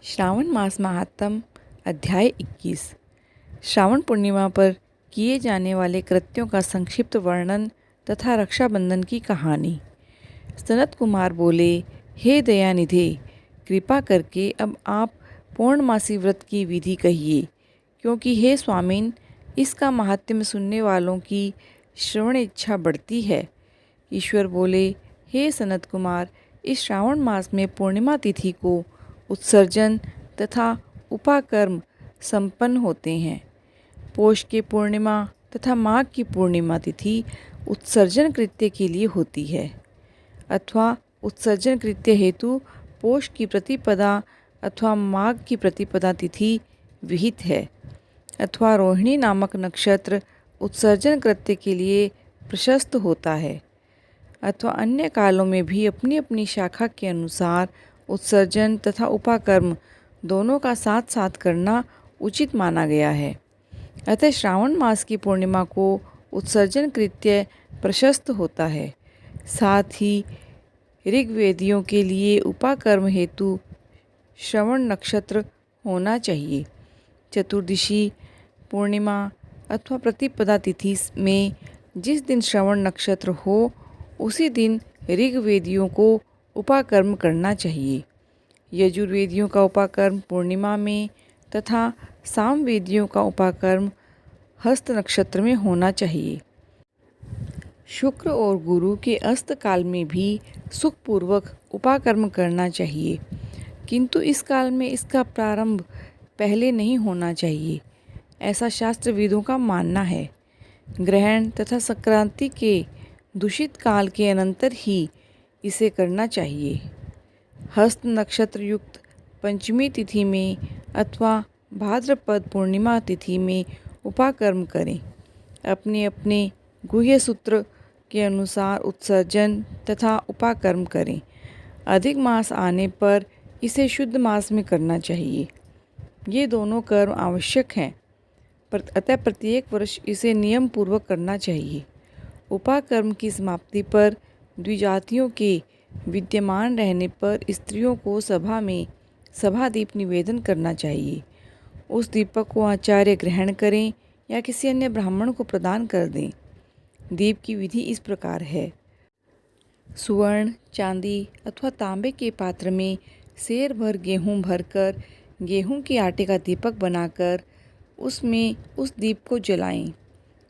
श्रावण मास महात्म अध्याय 21। श्रावण पूर्णिमा पर किए जाने वाले कृत्यों का संक्षिप्त वर्णन तथा रक्षाबंधन की कहानी। सनत कुमार बोले, हे दयानिधे, कृपा करके अब आप पूर्णमासी व्रत की विधि कहिए, क्योंकि हे स्वामिन, इसका महात्म्य सुनने वालों की श्रवण इच्छा बढ़ती है। ईश्वर बोले, हे सनत कुमार, इस श्रावण मास में पूर्णिमा तिथि को उत्सर्जन तथा उपाकर्म संपन्न होते हैं। पोष के पूर्णिमा तथा माघ की पूर्णिमा तिथि उत्सर्जन कृत्य के लिए होती है, अथवा उत्सर्जन कृत्य हेतु पोष की प्रतिपदा अथवा माघ की प्रतिपदा तिथि विहित है, अथवा रोहिणी नामक नक्षत्र उत्सर्जन कृत्य के लिए प्रशस्त होता है, अथवा अन्य कालों में भी अपनी अपनी शाखा के अनुसार उत्सर्जन तथा उपाकर्म दोनों का साथ साथ करना उचित माना गया है। अतः श्रावण मास की पूर्णिमा को उत्सर्जन कृत्य प्रशस्त होता है। साथ ही ऋग्वेदियों के लिए उपाकर्म हेतु श्रवण नक्षत्र होना चाहिए। चतुर्दशी, पूर्णिमा अथवा प्रतिपदा तिथि में जिस दिन श्रवण नक्षत्र हो, उसी दिन ऋग्वेदियों को उपाकर्म करना चाहिए। यजुर्वेदियों का उपाकर्म पूर्णिमा में तथा सामवेदियों का उपाकर्म हस्त नक्षत्र में होना चाहिए। शुक्र और गुरु के अस्त काल में भी सुखपूर्वक उपाकर्म करना चाहिए, किंतु इस काल में इसका प्रारंभ पहले नहीं होना चाहिए, ऐसा शास्त्रविदों का मानना है। ग्रहण तथा संक्रांति के दूषित काल के अनंतर ही इसे करना चाहिए। हस्त नक्षत्र युक्त पंचमी तिथि में अथवा भाद्रपद पूर्णिमा तिथि में उपाकर्म करें। अपने अपने गुह्य सूत्र के अनुसार उत्सर्जन तथा उपाकर्म करें। अधिक मास आने पर इसे शुद्ध मास में करना चाहिए। ये दोनों कर्म आवश्यक हैं, अतः प्रत्येक वर्ष इसे नियम पूर्वक करना चाहिए। उपाकर्म की समाप्ति पर द्विजातियों के विद्यमान रहने पर स्त्रियों को सभा में सभादीप निवेदन करना चाहिए। उस दीपक को आचार्य ग्रहण करें या किसी अन्य ब्राह्मण को प्रदान कर दें। दीप की विधि इस प्रकार है। सुवर्ण, चांदी अथवा तांबे के पात्र में सेर भर गेहूँ भरकर गेहूँ के आटे का दीपक बनाकर उसमें उस दीप को जलाएं।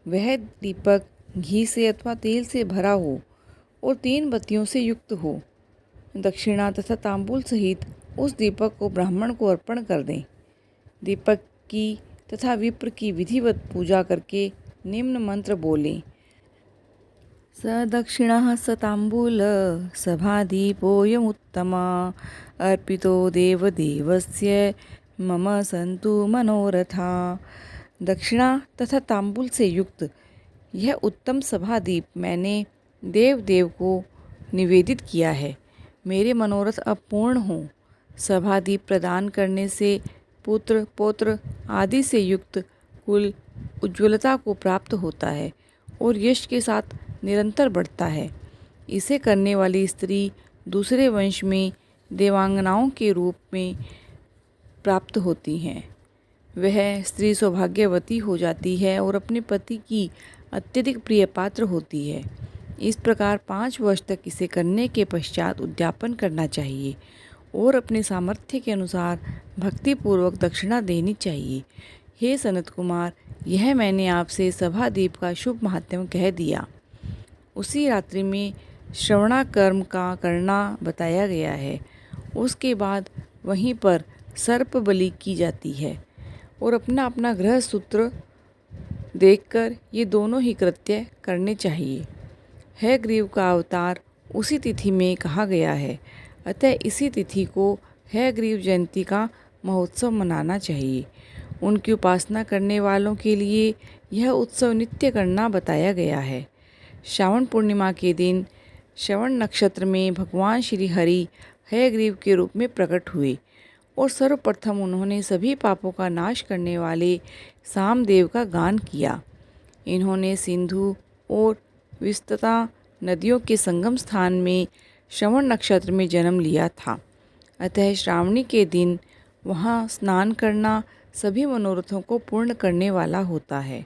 वह दीपक घी से अथवा तेल से भरा हो और 3 बत्तियों से युक्त हो। दक्षिणा तथा तांबूल सहित उस दीपक को ब्राह्मण को अर्पण कर दें। दीपक की तथा विप्र की विधिवत पूजा करके निम्न मंत्र बोलें। स दक्षिणः स तांबूल सभादीपोऽयमुत्तमा अर्पितो देवदेवस्य मम सन्तु मनोरथा। दक्षिणा तथा तांबूल से युक्त यह उत्तम सभादीप मैंने देव को निवेदित किया है। मेरे मनोरथ अब पूर्ण हों। सभादीप प्रदान करने से पुत्र पौत्र आदि से युक्त कुल उज्ज्वलता को प्राप्त होता है और यश के साथ निरंतर बढ़ता है। इसे करने वाली स्त्री दूसरे वंश में देवांगनाओं के रूप में प्राप्त होती हैं। वह स्त्री सौभाग्यवती हो जाती है और अपने पति की अत्यधिक प्रिय पात्र होती है। इस प्रकार 5 वर्ष तक इसे करने के पश्चात उद्यापन करना चाहिए और अपने सामर्थ्य के अनुसार भक्तिपूर्वक दक्षिणा देनी चाहिए। हे सनत कुमार, यह मैंने आपसे सभादीप का शुभ महात्म्य कह दिया। उसी रात्रि में श्रवणाकर्म का करना बताया गया है। उसके बाद वहीं पर सर्प बलि की जाती है और अपना अपना गृह सूत्र देखकर ये दोनों ही कृत्य करने चाहिए। हयग्रीव का अवतार उसी तिथि में कहा गया है, अतः इसी तिथि को हयग्रीव जयंती का महोत्सव मनाना चाहिए। उनकी उपासना करने वालों के लिए यह उत्सव नित्य करना बताया गया है। श्रावण पूर्णिमा के दिन श्रवण नक्षत्र में भगवान श्री हरि हयग्रीव के रूप में प्रकट हुए और सर्वप्रथम उन्होंने सभी पापों का नाश करने वाले सामदेव का गान किया। इन्होंने सिंधु और विस्तता नदियों के संगम स्थान में श्रवण नक्षत्र में जन्म लिया था। अतः श्रावणी के दिन वहाँ स्नान करना सभी मनोरथों को पूर्ण करने वाला होता है।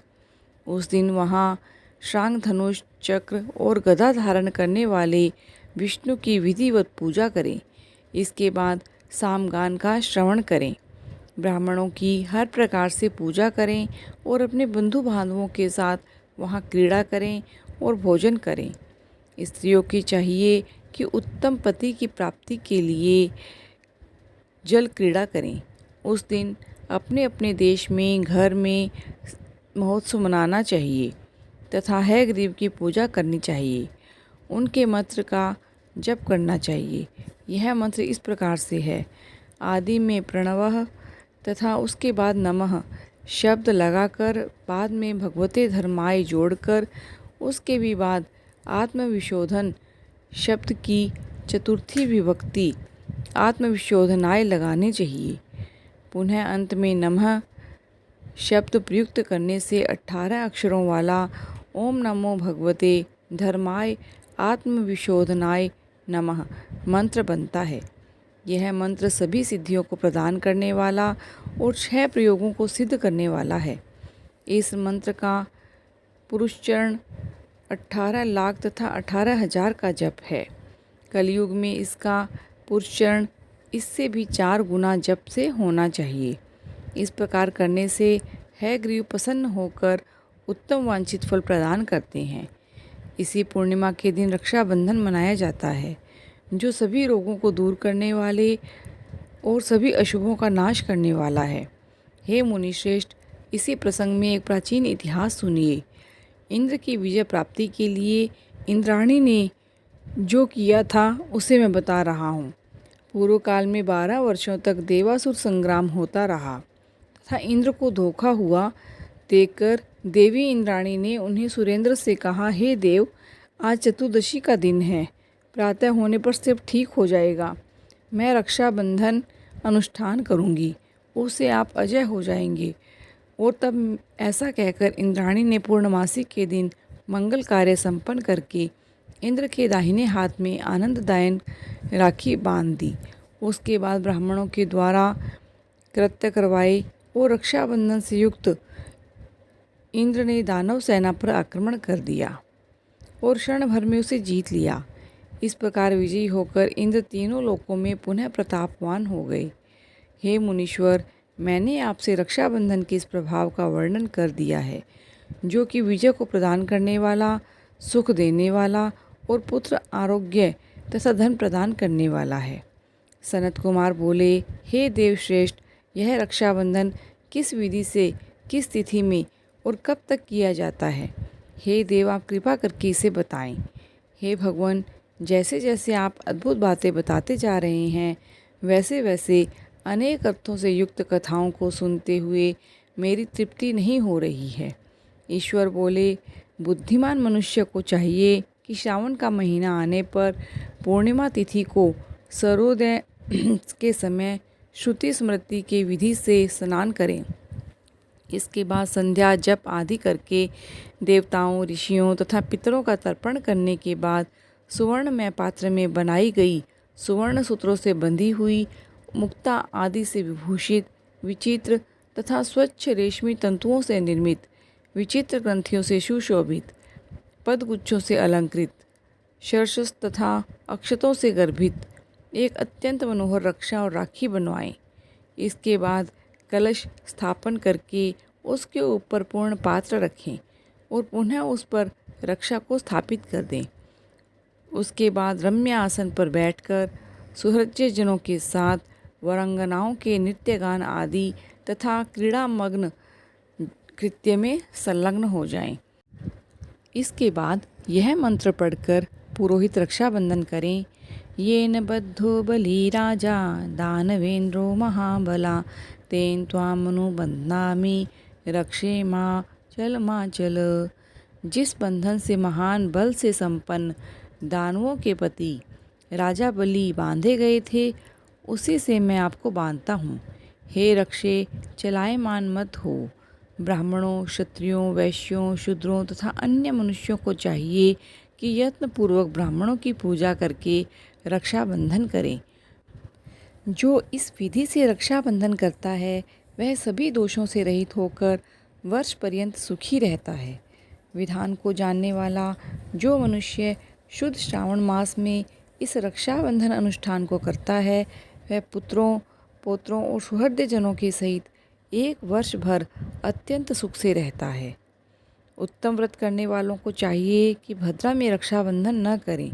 उस दिन वहाँ शांग धनुष चक्र और गदा धारण करने वाले विष्णु की विधिवत पूजा करें। इसके बाद सामगान का श्रवण करें, ब्राह्मणों की हर प्रकार से पूजा करें और अपने बंधु बांधवों के साथ वहाँ क्रीड़ा करें और भोजन करें। स्त्रियों की चाहिए कि उत्तम पति की प्राप्ति के लिए जल क्रीड़ा करें। उस दिन अपने अपने देश में घर में महोत्सव मनाना चाहिए तथा हयग्रीव की पूजा करनी चाहिए। उनके मंत्र का जप करना चाहिए। यह मंत्र इस प्रकार से है: आदि में प्रणवः तथा उसके बाद नमः शब्द लगाकर बाद में भगवते धर्माय जोड़कर उसके भी बाद आत्मविशोधन शब्द की चतुर्थी विभक्ति आत्मविशोधनाय लगाने चाहिए। पुनः अंत में नमः शब्द प्रयुक्त करने से 18 अक्षरों वाला ओम नमो भगवते धर्माय आत्मविशोधनाय नमः मंत्र बनता है। यह मंत्र सभी सिद्धियों को प्रदान करने वाला और 6 प्रयोगों को सिद्ध करने वाला है। इस मंत्र का पुरुषचरण 18 लाख तथा 18,000 का जप है। कलयुग में इसका पुरुषचरण इससे भी 4 गुना जप से होना चाहिए। इस प्रकार करने से हयग्रीव प्रसन्न होकर उत्तम वांछित फल प्रदान करते हैं। इसी पूर्णिमा के दिन रक्षाबंधन मनाया जाता है, जो सभी रोगों को दूर करने वाले और सभी अशुभों का नाश करने वाला है। हे मुनिश्रेष्ठ, इसी प्रसंग में एक प्राचीन इतिहास सुनिए। इंद्र की विजय प्राप्ति के लिए इंद्राणी ने जो किया था उसे मैं बता रहा हूँ। पूर्व काल में 12 वर्षों तक देवासुर संग्राम होता रहा तथा इंद्र को धोखा हुआ देखकर देवी इंद्राणी ने उन्हें सुरेंद्र से कहा, हे देव, आज चतुर्दशी का दिन है, प्रातः होने पर सब ठीक हो जाएगा। मैं रक्षाबंधन अनुष्ठान करूंगी, उससे आप अजय हो जाएंगे। और तब ऐसा कहकर इंद्राणी ने पूर्णमासी के दिन मंगल कार्य संपन्न करके इंद्र के दाहिने हाथ में आनंददायक राखी बांध दी। उसके बाद ब्राह्मणों के द्वारा कृत्य करवाए और रक्षाबंधन से युक्त इंद्र ने दानव सेना पर आक्रमण कर दिया और क्षण भर में उसे जीत लिया। इस प्रकार विजयी होकर इंद्र तीनों लोकों में पुनः प्रतापवान हो गए। हे मुनीश्वर, मैंने आपसे रक्षाबंधन के इस प्रभाव का वर्णन कर दिया है, जो कि विजय को प्रदान करने वाला, सुख देने वाला और पुत्र, आरोग्य तथा धन प्रदान करने वाला है। सनत कुमार बोले, हे देवश्रेष्ठ, यह रक्षाबंधन किस विधि से, किस तिथि में और कब तक किया जाता है? हे देव, आप कृपा करके इसे बताएं। हे भगवान, जैसे जैसे आप अद्भुत बातें बताते जा रहे हैं, वैसे वैसे अनेक अर्थों से युक्त कथाओं को सुनते हुए मेरी तृप्ति नहीं हो रही है। ईश्वर बोले, बुद्धिमान मनुष्य को चाहिए कि श्रावण का महीना आने पर पूर्णिमा तिथि को सूर्योदय के समय श्रुति स्मृति के विधि से स्नान करें। इसके बाद संध्या जप आदि करके देवताओं, ऋषियों तथा पितरों का तर्पण करने के बाद सुवर्णमय पात्र में बनाई गई, सुवर्ण सूत्रों से बंधी हुई, मुक्ता आदि से विभूषित, विचित्र तथा स्वच्छ रेशमी तंतुओं से निर्मित, विचित्र ग्रंथियों से सुशोभित, पदगुच्छों से अलंकृत, शर्षस तथा अक्षतों से गर्भित एक अत्यंत मनोहर रक्षा और राखी बनवाएं। इसके बाद कलश स्थापन करके उसके ऊपर पूर्ण पात्र रखें और पुनः उस पर रक्षा को स्थापित कर दें। उसके बाद रम्य आसन पर बैठकर सुहृदय जनों के साथ वरांगनाओं के नृत्यगान आदि तथा क्रीड़ामग्न कृत्य में संलग्न हो जाएं। इसके बाद यह मंत्र पढ़कर पुरोहित रक्षाबंधन करें। येन बद्धो बली राजा दानवेंद्रो महाबला तेन त्वाम अनुबंधामि रक्षे माँ चल। जिस बंधन से महान बल से संपन्न दानवों के पति राजा बलि बांधे गए थे, उसी से मैं आपको बांधता हूँ। हे रक्षे, चलायमान मत हो। ब्राह्मणों, क्षत्रियों, वैश्यों, शूद्रों तथा अन्य मनुष्यों को चाहिए कि यत्नपूर्वक ब्राह्मणों की पूजा करके रक्षाबंधन करें। जो इस विधि से रक्षाबंधन करता है वह सभी दोषों से रहित होकर वर्ष पर्यंत सुखी रहता है। विधान को जानने वाला जो मनुष्य शुद्ध श्रावण मास में इस रक्षाबंधन अनुष्ठान को करता है वह पुत्रों, पौत्रों और सुहृदजनों के सहित एक वर्ष भर अत्यंत सुख से रहता है। उत्तम व्रत करने वालों को चाहिए कि भद्रा में रक्षाबंधन न करें,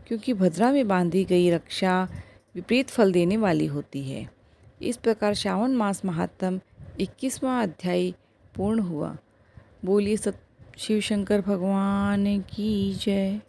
क्योंकि भद्रा में बांधी गई रक्षा विपरीत फल देने वाली होती है। इस प्रकार श्रावण मास महात्म 21वां अध्याय पूर्ण हुआ। बोलिए सत शिव शंकर भगवान की जय।